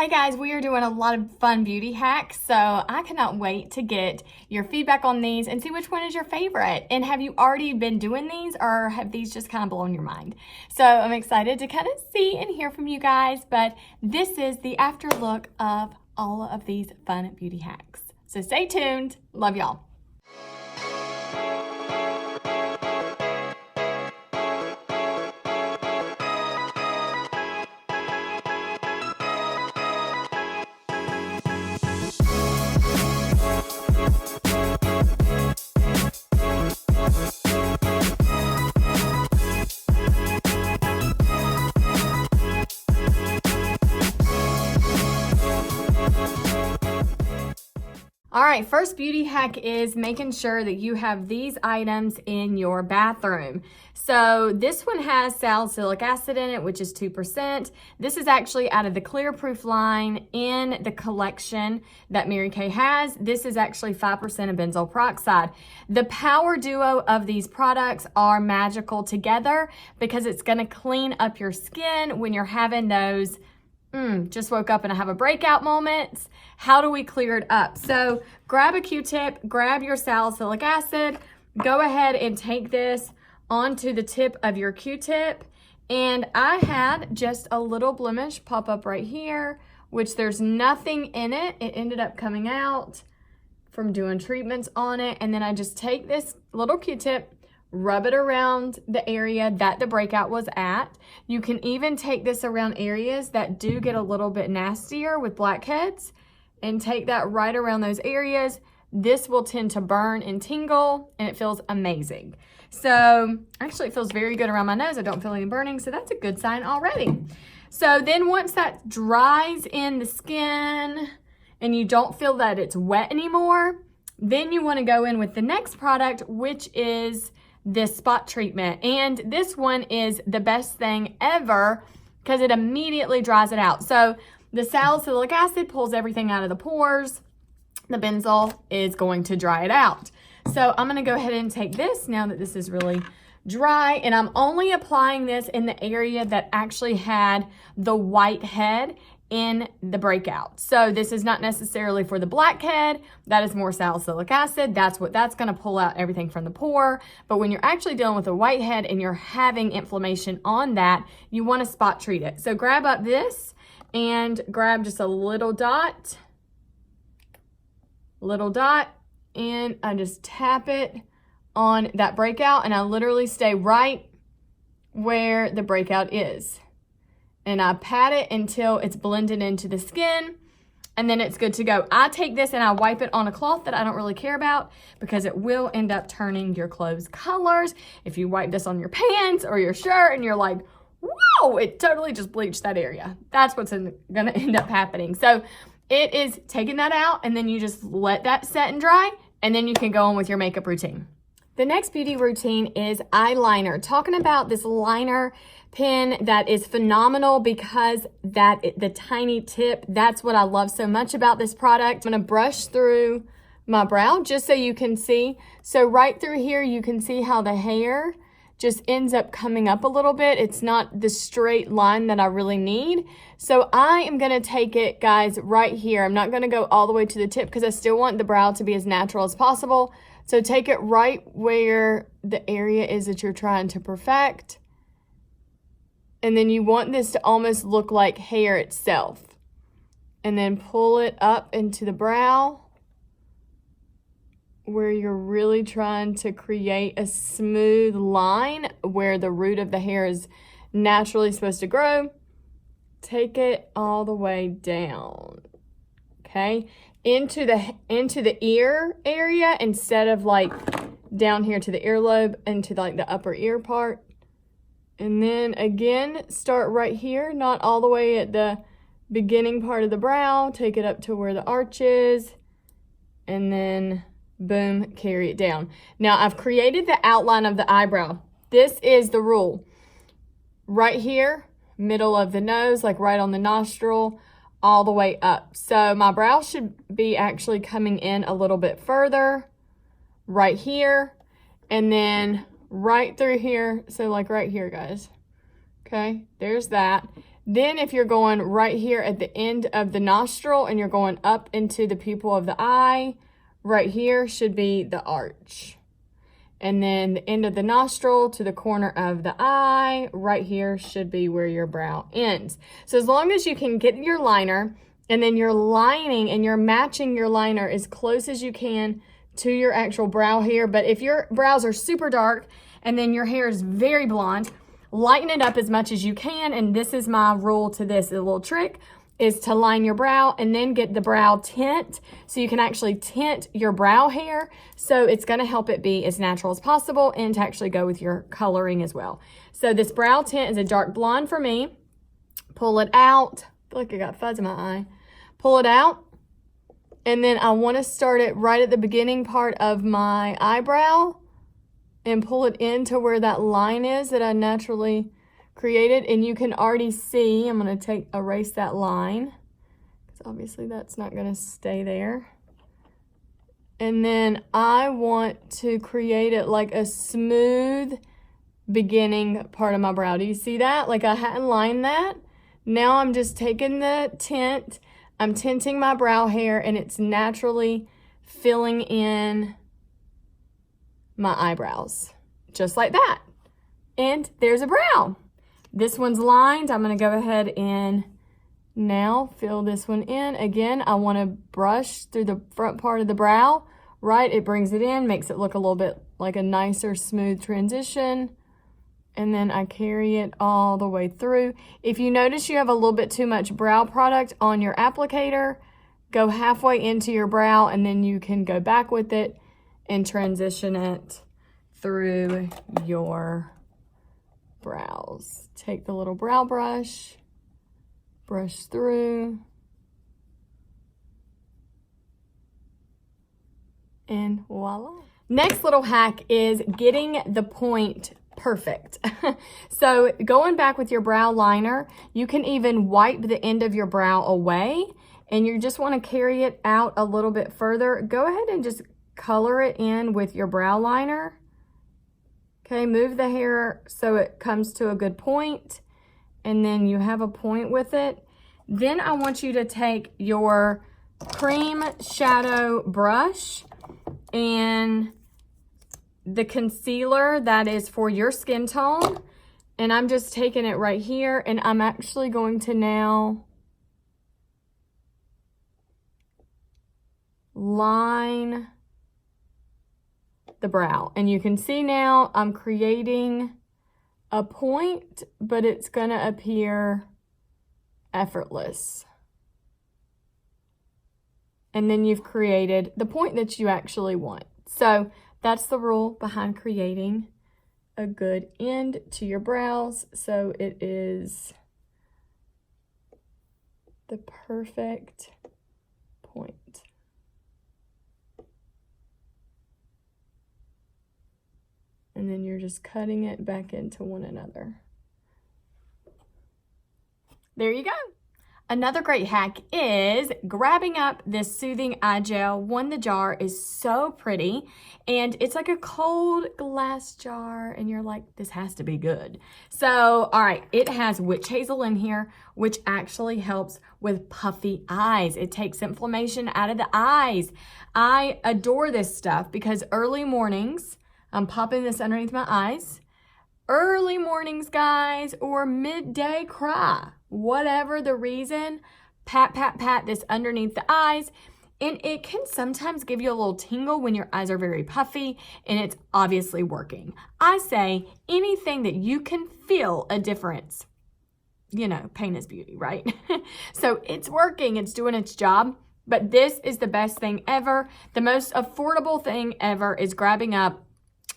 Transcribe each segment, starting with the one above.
Hi guys, we are doing a lot of fun beauty hacks, so I cannot wait to get your feedback on these and see which one is your favorite. And have you already been doing these, or have these just kind of blown your mind? So I'm excited to kind of see and hear from you guys, but this is the after look of all of these fun beauty hacks. So stay tuned. Love y'all. All right, first beauty hack is making sure that you have these items in your bathroom. So this one has salicylic acid in it, which is 2%. This is actually out of the Clear Proof line in the collection that Mary Kay has. This is actually 5% of benzoyl peroxide. The power duo of these products are magical together because it's gonna clean up your skin when you're having those just woke up and I have a breakout moments. How do we clear it up? So grab a Q-tip, grab your salicylic acid, go ahead and take this onto the tip of your Q-tip. And I had just a little blemish pop up right here, which there's nothing in it. It ended up coming out from doing treatments on it. And then I just take this little Q-tip, rub it around the area that the breakout was at. You can even take this around areas that do get a little bit nastier with blackheads and take that right around those areas. This will tend to burn and tingle and it feels amazing. So actually it feels very good around my nose. I don't feel any burning, so that's a good sign already. So then once that dries in the skin and you don't feel that it's wet anymore, then you want to go in with the next product, which is this spot treatment. And this one is the best thing ever because it immediately dries it out. So the salicylic acid pulls everything out of the pores. The benzoyl is going to dry it out. So I'm going to go ahead and take this now that this is really dry, and I'm only applying this in the area that actually had the white head in the breakout. So this is not necessarily for the blackhead. That is more salicylic acid. That's going to pull out everything from the pore. But when you're actually dealing with a whitehead and you're having inflammation on that, you want to spot treat it. So grab up this and grab just a little dot, and I just tap it on that breakout, and I literally stay right where the breakout is. And I pat it until it's blended into the skin, and then it's good to go. I take this and I wipe it on a cloth that I don't really care about because it will end up turning your clothes colors. If you wipe this on your pants or your shirt and you're like, whoa, it totally just bleached that area. That's what's gonna end up happening. So it is taking that out, and then you just let that set and dry, and then you can go on with your makeup routine. The next beauty routine is eyeliner. Talking about this liner pen that is phenomenal because the tiny tip, that's what I love so much about this product. I'm gonna brush through my brow just so you can see. So right through here, you can see how the hair just ends up coming up a little bit. It's not the straight line that I really need. So I am gonna take it, guys, right here. I'm not gonna go all the way to the tip because I still want the brow to be as natural as possible. So take it right where the area is that you're trying to perfect. And then you want this to almost look like hair itself. And then pull it up into the brow where you're really trying to create a smooth line where the root of the hair is naturally supposed to grow. Take it all the way down, okay? Into the ear area instead of like down here to the earlobe, into like the upper ear part. And then again, start right here, not all the way at the beginning part of the brow. Take it up to where the arch is, and then boom, carry it down. Now I've created the outline of the eyebrow. This is the rule. Right here, middle of the nose, like right on the nostril, all the way up. So my brow should be actually coming in a little bit further right here, and then right through here. So like right here, guys. Okay, there's that. Then if you're going right here at the end of the nostril and you're going up into the pupil of the eye, right here should be the arch. And then the end of the nostril to the corner of the eye, right here should be where your brow ends. So as long as you can get your liner and then you're lining and you're matching your liner as close as you can to your actual brow hair. But if your brows are super dark and then your hair is very blonde, lighten it up as much as you can. And this is my rule to this, a little trick, is to line your brow and then get the brow tint so you can actually tint your brow hair. So it's gonna help it be as natural as possible and to actually go with your coloring as well. So this brow tint is a dark blonde for me. Pull it out. I feel like I got fuzz in my eye. Pull it out. And then I wanna start it right at the beginning part of my eyebrow and pull it into where that line is that I naturally created. And you can already see, I'm going to erase that line because obviously that's not going to stay there. And then I want to create it like a smooth beginning part of my brow. Do you see that? Like I hadn't lined that. Now I'm just taking the tint, I'm tinting my brow hair, and it's naturally filling in my eyebrows just like that. And there's a brow. This one's lined. I'm going to go ahead and now fill this one in. Again, I want to brush through the front part of the brow, right? It brings it in, makes it look a little bit like a nicer, smooth transition. And then I carry it all the way through. If you notice you have a little bit too much brow product on your applicator, go halfway into your brow and then you can go back with it and transition it through your brows. Take the little brow brush, brush through, and voila. Next little hack is getting the point perfect. So going back with your brow liner, you can even wipe the end of your brow away and you just want to carry it out a little bit further. Go ahead and just color it in with your brow liner. Okay, move the hair so it comes to a good point, and then you have a point with it. Then I want you to take your cream shadow brush and the concealer that is for your skin tone, and I'm just taking it right here, and I'm actually going to now line the brow. And you can see now I'm creating a point, but it's gonna appear effortless. And then you've created the point that you actually want. So that's the rule behind creating a good end to your brows. So it is the perfect point. And then you're just cutting it back into one another. There you go. Another great hack is grabbing up this Soothing Eye Gel. One, the jar is so pretty, and it's like a cold glass jar, and you're like, this has to be good. So, all right, it has witch hazel in here, which actually helps with puffy eyes. It takes inflammation out of the eyes. I adore this stuff because early mornings, I'm popping this underneath my eyes. Early mornings, guys, or midday cry, whatever the reason, pat, pat, pat this underneath the eyes. And it can sometimes give you a little tingle when your eyes are very puffy, and it's obviously working. I say anything that you can feel a difference, you know, pain is beauty, right? So it's working, it's doing its job. But this is the best thing ever. The most affordable thing ever is grabbing up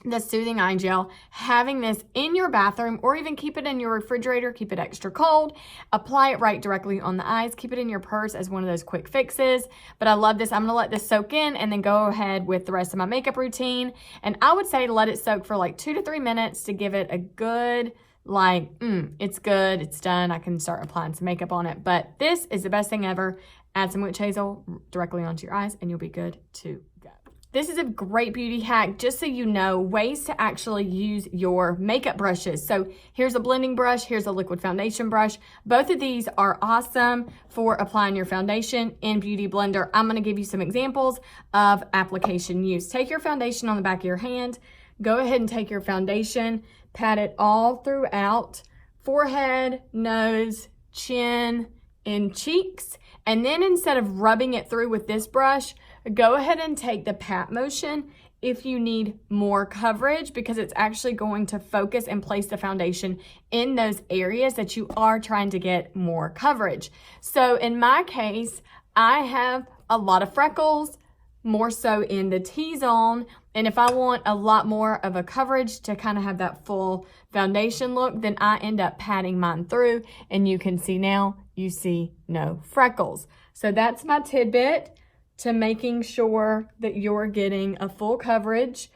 the Soothing Eye Gel, having this in your bathroom, or even keep it in your refrigerator, keep it extra cold, apply it right directly on the eyes, keep it in your purse as one of those quick fixes. But I love this. I'm gonna let this soak in and then go ahead with the rest of my makeup routine. And I would say to let it soak for like 2 to 3 minutes to give it a good, like, it's good, it's done. I can start applying some makeup on it. But this is the best thing ever. Add some witch hazel directly onto your eyes and you'll be good to go. This is a great beauty hack, just so you know, ways to actually use your makeup brushes. So here's a blending brush, here's a liquid foundation brush. Both of these are awesome for applying your foundation in Beauty Blender. I'm gonna give you some examples of application use. Take your foundation on the back of your hand, go ahead and take your foundation, pat it all throughout, forehead, nose, chin, and cheeks. And then instead of rubbing it through with this brush, go ahead and take the pat motion if you need more coverage, because it's actually going to focus and place the foundation in those areas that you are trying to get more coverage. So in my case, I have a lot of freckles, more so in the T-zone. And if I want a lot more of a coverage to kind of have that full foundation look, then I end up patting mine through, and you can see now, you see no freckles. So that's my tidbit to making sure that you're getting a full coverage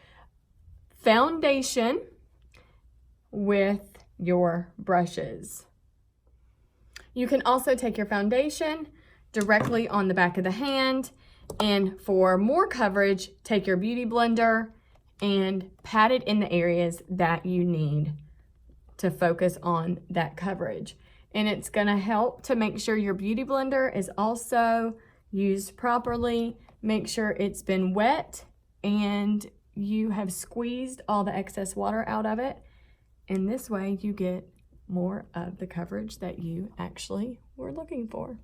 foundation with your brushes. You can also take your foundation directly on the back of the hand, and for more coverage, take your beauty blender and pat it in the areas that you need to focus on that coverage. And it's gonna help to make sure your beauty blender is also used properly. Make sure it's been wet and you have squeezed all the excess water out of it. And this way you get more of the coverage that you actually were looking for.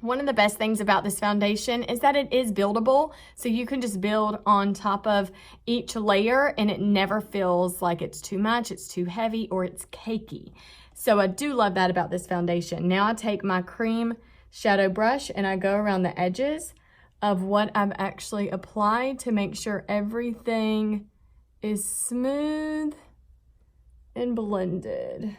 One of the best things about this foundation is that it is buildable. So you can just build on top of each layer and it never feels like it's too much, it's too heavy, or it's cakey. So I do love that about this foundation. Now I take my cream shadow brush and I go around the edges of what I've actually applied to make sure everything is smooth and blended.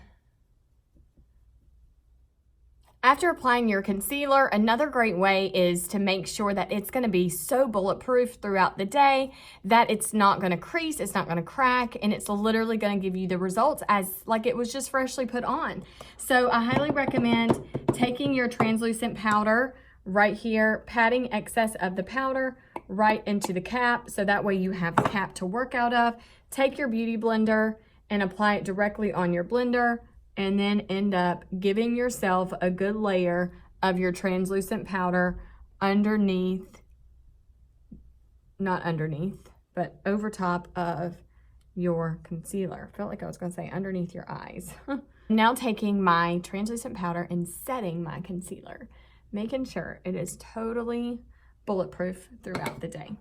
After applying your concealer, another great way is to make sure that it's going to be so bulletproof throughout the day that it's not going to crease, it's not going to crack, and it's literally going to give you the results as like it was just freshly put on. So I highly recommend taking your translucent powder right here, patting excess of the powder right into the cap, so that way you have the cap to work out of. Take your beauty blender and apply it directly on your blender, and then end up giving yourself a good layer of your translucent powder underneath, not underneath, but over top of your concealer. I felt like I was gonna say underneath your eyes. Now taking my translucent powder and setting my concealer, making sure it is totally bulletproof throughout the day.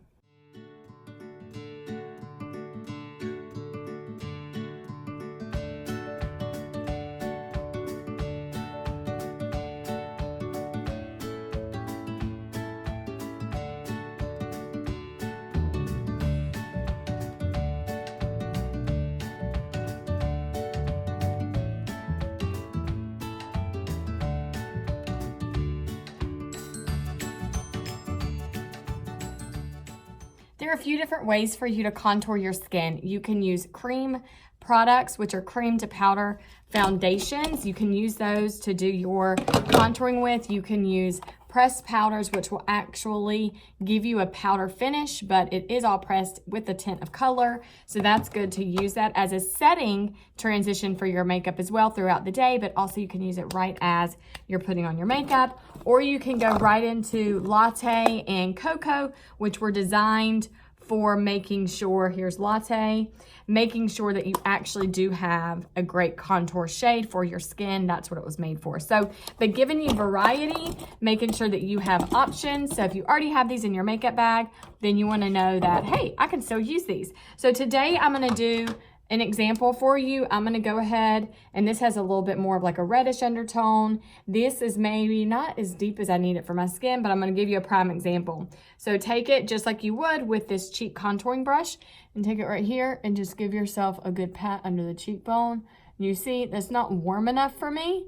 There are a few different ways for you to contour your skin. You can use cream products, which are cream to powder foundations. You can use those to do your contouring with. You can use pressed powders, which will actually give you a powder finish, but it is all pressed with a tint of color. So that's good to use that as a setting transition for your makeup as well throughout the day, but also you can use it right as you're putting on your makeup, or you can go right into Latte and Cocoa, which were designed for making sure, here's Latte, making sure that you actually do have a great contour shade for your skin. That's what it was made for. So, but giving you variety, making sure that you have options. So if you already have these in your makeup bag, then you want to know that, hey, I can still use these. So today I'm going to do an example for you. I'm going to go ahead, and this has a little bit more of like a reddish undertone. This is maybe not as deep as I need it for my skin, but I'm going to give you a prime example. So take it just like you would with this cheek contouring brush and take it right here and just give yourself a good pat under the cheekbone. You see, that's not warm enough for me.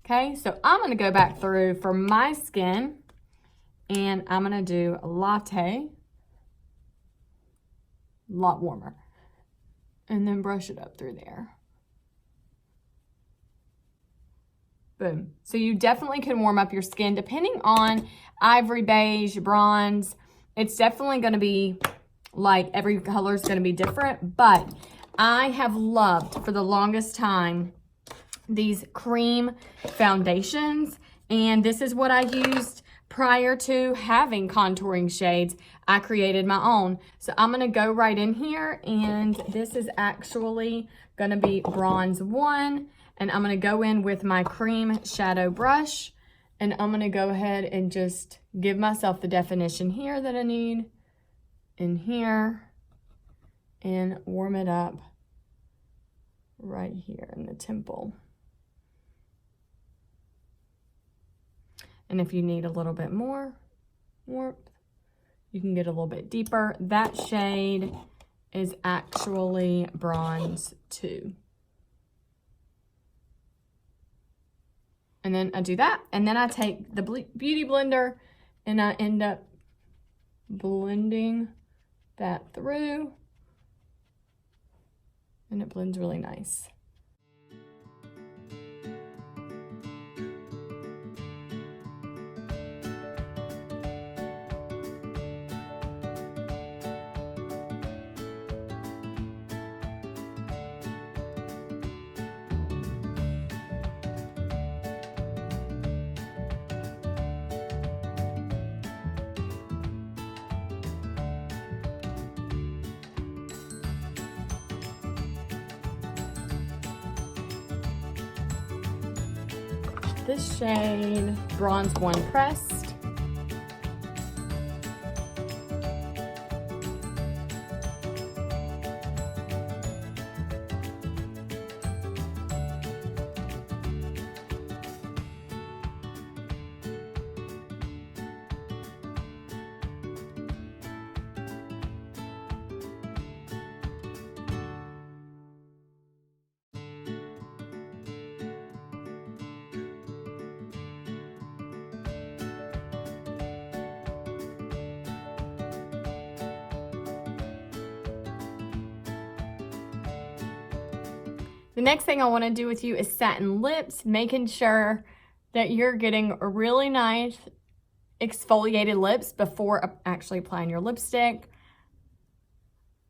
Okay, so I'm going to go back through for my skin and I'm going to do a Latte, a lot warmer. And then brush it up through there. Boom. So you definitely can warm up your skin depending on ivory beige, bronze, It's definitely going to be like every color is going to be different, but I have loved for the longest time these cream foundations, and this is what I used prior to having contouring shades. I created my own. So I'm going to go right in here, and this is actually going to be bronze 1, and I'm going to go in with my cream shadow brush, and I'm going to go ahead and just give myself the definition here that I need in here and warm it up right here in the temple. And if you need a little bit more warmth, you can get a little bit deeper. That shade is actually bronze 2. And then I do that, and then I take the Beauty Blender and I end up blending that through, and it blends really nice. This shade, bronze 1 pressed. The next thing I want to do with you is satin lips, making sure that you're getting a really nice exfoliated lips before actually applying your lipstick,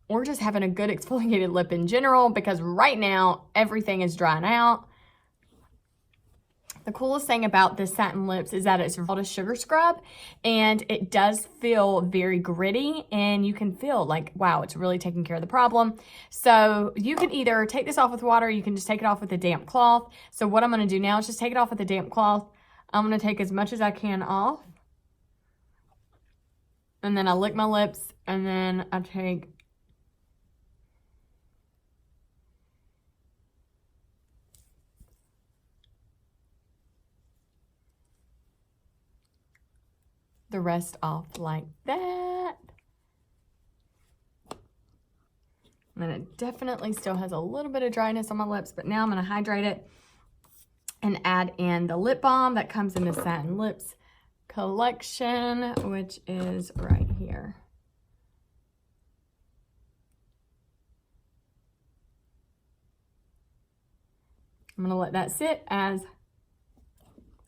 or just having a good exfoliated lip in general, because right now everything is drying out. The coolest thing about this satin lips is that it's called a sugar scrub, and it does feel very gritty, and you can feel like, wow, it's really taking care of the problem. So you can either take this off with water, or you can just take it off with a damp cloth. So what I'm going to do now is just take it off with a damp cloth. I'm going to take as much as I can off, and then I lick my lips, and then I take the rest off like that. And then it definitely still has a little bit of dryness on my lips, but now I'm going to hydrate it and add in the lip balm that comes in the Satin Lips collection, which is right here. I'm going to let that sit as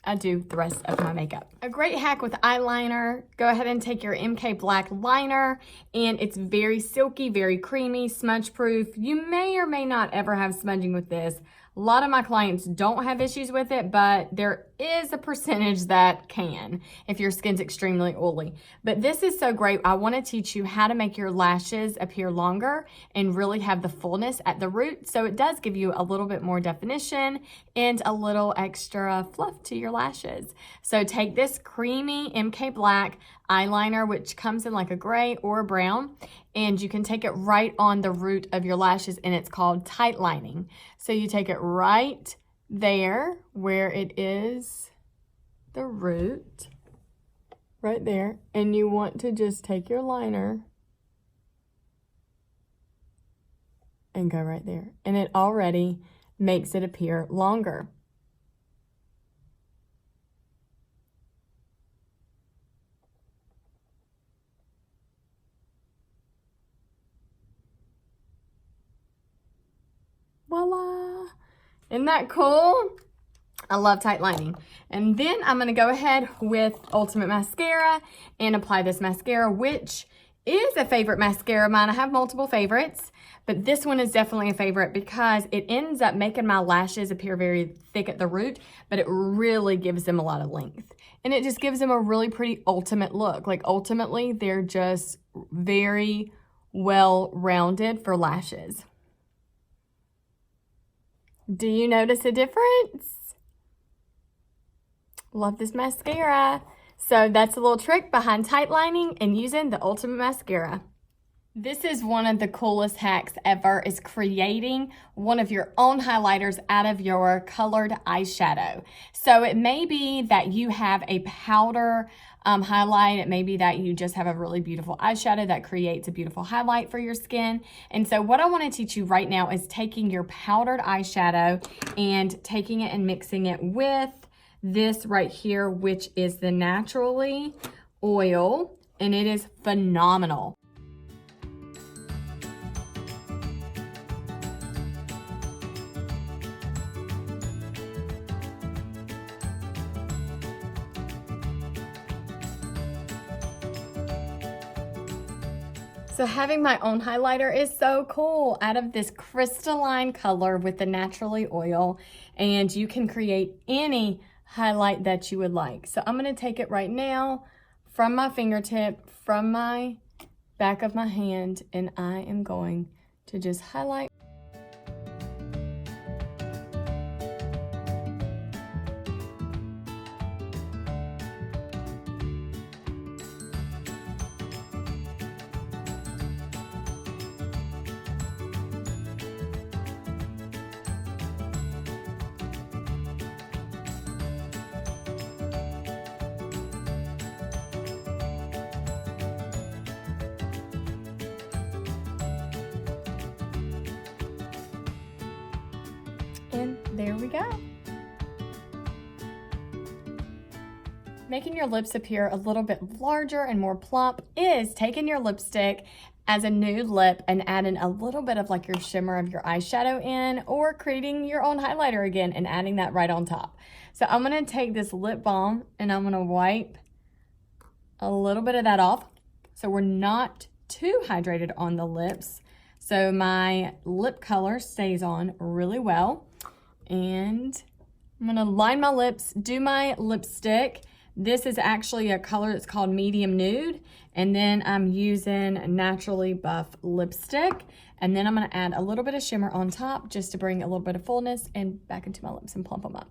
I do the rest of my makeup. A great hack with eyeliner, go ahead and take your MK Black liner, and it's very silky, very creamy, smudge proof. You may or may not ever have smudging with this. A lot of my clients don't have issues with it, but there is a percentage that can if your skin's extremely oily. But this is so great. I want to teach you how to make your lashes appear longer and really have the fullness at the root. So it does give you a little bit more definition and a little extra fluff to your lashes. So take this creamy MK Black eyeliner, which comes in like a gray or a brown, and you can take it right on the root of your lashes, and it's called tight lining. So you take it right there where it is the root, right there, and you want to just take your liner and go right there, and it already makes it appear longer. Voila! Isn't that cool? I love tight lining. And then I'm gonna go ahead with Ultimate Mascara and apply this mascara, which is a favorite mascara of mine. I have multiple favorites, but this one is definitely a favorite because it ends up making my lashes appear very thick at the root, but it really gives them a lot of length. And it just gives them a really pretty ultimate look. Like ultimately, they're just very well rounded for lashes. Do you notice a difference? Love this mascara. So that's a little trick behind tight lining and using the Ultimate Mascara. This is one of the coolest hacks ever, is creating one of your own highlighters out of your colored eyeshadow. So it may be that you have a powder highlight. It may be that you just have a really beautiful eyeshadow that creates a beautiful highlight for your skin. And so what I want to teach you right now is taking your powdered eyeshadow and taking it and mixing it with this right here, which is the Naturally Oil, and it is phenomenal. So having my own highlighter is so cool, out of this crystalline color with the Naturally Oil, and you can create any highlight that you would like. So I'm going to take it right now from my fingertip, from my back of my hand, and I am going to just highlight. And there we go. Making your lips appear a little bit larger and more plump is taking your lipstick as a nude lip and adding a little bit of like your shimmer of your eyeshadow in, or creating your own highlighter again and adding that right on top. So I'm gonna take this lip balm and I'm gonna wipe a little bit of that off so we're not too hydrated on the lips, so my lip color stays on really well. And I'm gonna line my lips, do my lipstick. This is actually a color that's called Medium Nude. And then I'm using Naturally Buff lipstick. And then I'm gonna add a little bit of shimmer on top just to bring a little bit of fullness and back into my lips and plump them up.